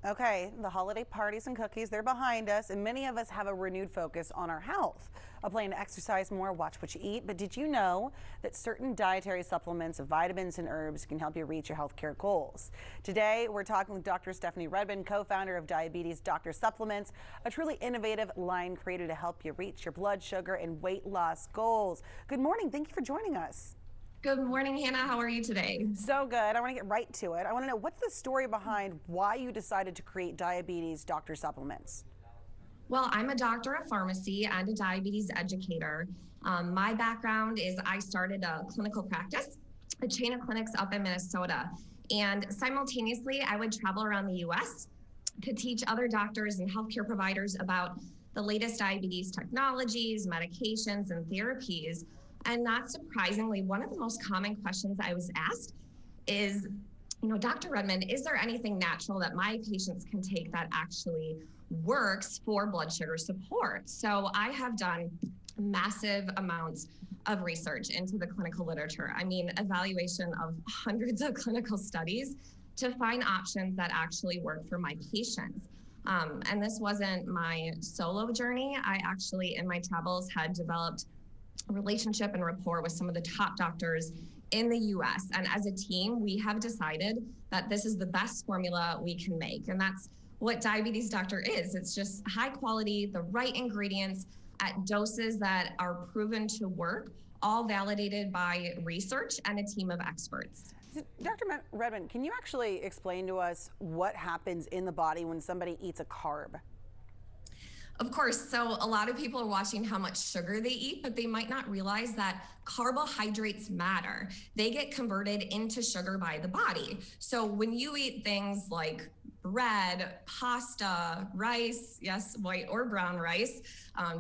Okay, the holiday parties and cookies, they're behind us, and many of us have a renewed focus on our health. A plan to exercise more, watch what you eat. But did you know that certain dietary supplements, vitamins, and herbs can help you reach your healthcare goals? Today, we're talking with Dr. Stephanie Redmond, co-founder of Diabetes Doctor Supplements, a truly innovative line created to help you reach your blood sugar and weight loss goals. Good morning. Thank you for joining us. Good morning, Hannah. How are you today? So good. I want to get right to it. I want to know, what's the story behind why you decided to create Diabetes Doctor Supplements? Well, I'm a doctor of pharmacy and a diabetes educator. My background is I started a clinical practice, a chain of clinics up in Minnesota. And simultaneously, I would travel around the US to teach other doctors and healthcare providers about the latest diabetes technologies, medications, and therapies. And not surprisingly, one of the most common questions I was asked is, Dr. Redmond, is there anything natural that my patients can take that actually works for blood sugar support? So I have done massive amounts of research into the clinical literature. I mean, evaluation of hundreds of clinical studies to find options that actually work for my patients. And this wasn't my solo journey. I actually, in my travels, had developed relationship and rapport with some of the top doctors in the US. And as a team, we have decided that this is the best formula we can make. And that's what Diabetes Doctor is. It's just high quality, the right ingredients at doses that are proven to work, all validated by research and a team of experts. Dr. Redmond, can you actually explain to us what happens in the body when somebody eats a carb? Of course. So a lot of people are watching how much sugar they eat, but they might not realize that carbohydrates matter. They get converted into sugar by the body. So when you eat things like bread, pasta, rice, yes, white or brown rice,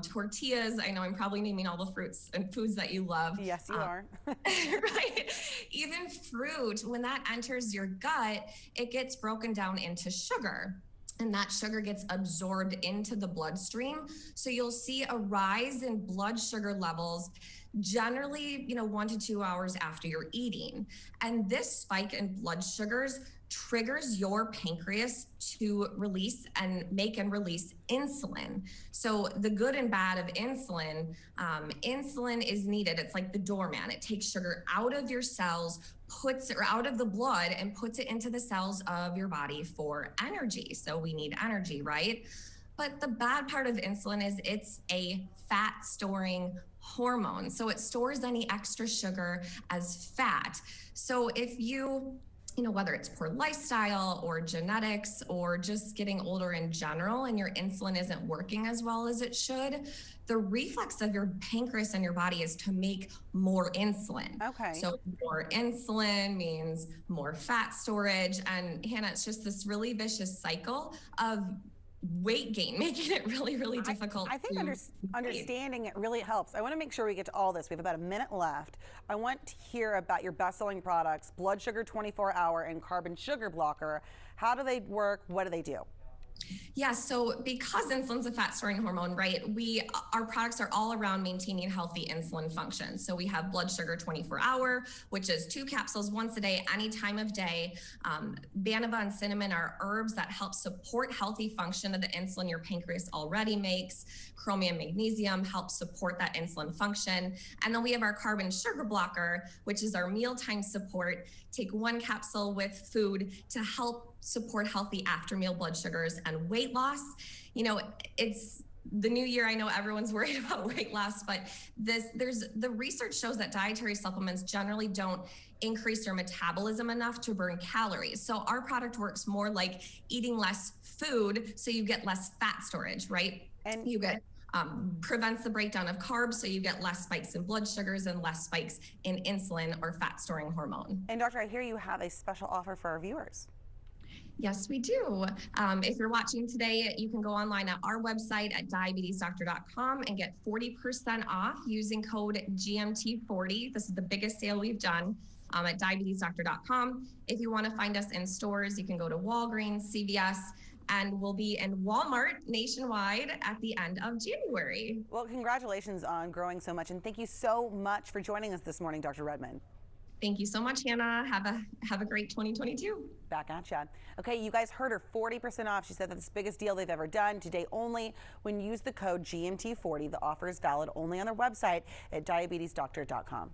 tortillas, I know I'm probably naming all the fruits and foods that you love. Yes, you are. Right. Even fruit, when that enters your gut, it gets broken down into sugar. And that sugar gets absorbed into the bloodstream. So you'll see a rise in blood sugar levels generally, 1 to 2 hours after you're eating. And this spike in blood sugars triggers your pancreas to release and make and release insulin. So the good and bad of insulin, insulin is needed. It's like the doorman. It takes sugar out of your cells, out of the blood and puts it into the cells of your body for energy. So we need energy, right? But the bad part of insulin is it's a fat storing hormone. So it stores any extra sugar as fat. So if you whether it's poor lifestyle or genetics or just getting older in general and your insulin isn't working as well as it should, the reflex of your pancreas and your body is to make more insulin. Okay. So more insulin means more fat storage. And Hannah, it's just this really vicious cycle of weight gain, making it really, really difficult. I think understanding it really helps. I want to make sure we get to all this. We have about a minute left. I want to hear about your best-selling products, Blood Sugar 24-Hour and Carbon Sugar Blocker. How do they work? What do they do? Yeah, so because insulin's a fat storing hormone, right, our products are all around maintaining healthy insulin function. So we have Blood Sugar 24-Hour, which is 2 capsules once a day, any time of day. Banaba and cinnamon are herbs that help support healthy function of the insulin your pancreas already makes. Chromium, magnesium help support that insulin function. And then we have our Carbon Sugar Blocker, which is our mealtime support. Take 1 capsule with food to help support healthy after meal blood sugars and weight loss. It's the new year. I know everyone's worried about weight loss, but the research shows that dietary supplements generally don't increase your metabolism enough to burn calories. So our product works more like eating less food, so you get less fat storage, right? And you get prevents the breakdown of carbs, so you get less spikes in blood sugars and less spikes in insulin or fat storing hormone. And doctor, I hear you have a special offer for our viewers. Yes, we do. If you're watching today, you can go online at our website at diabetesdoctor.com and get 40% off using code GMT40. This is the biggest sale we've done at diabetesdoctor.com. If you want to find us in stores, you can go to Walgreens, CVS, and we'll be in Walmart nationwide at the end of January. Well, congratulations on growing so much, and thank you so much for joining us this morning, Dr. Redmond. Thank you so much, Hannah. Have a great 2022. Back at ya. Okay, you guys heard her, 40% off. She said that's the biggest deal they've ever done. Today only, when you use the code GMT40. The offer is valid only on their website at diabetesdoctor.com.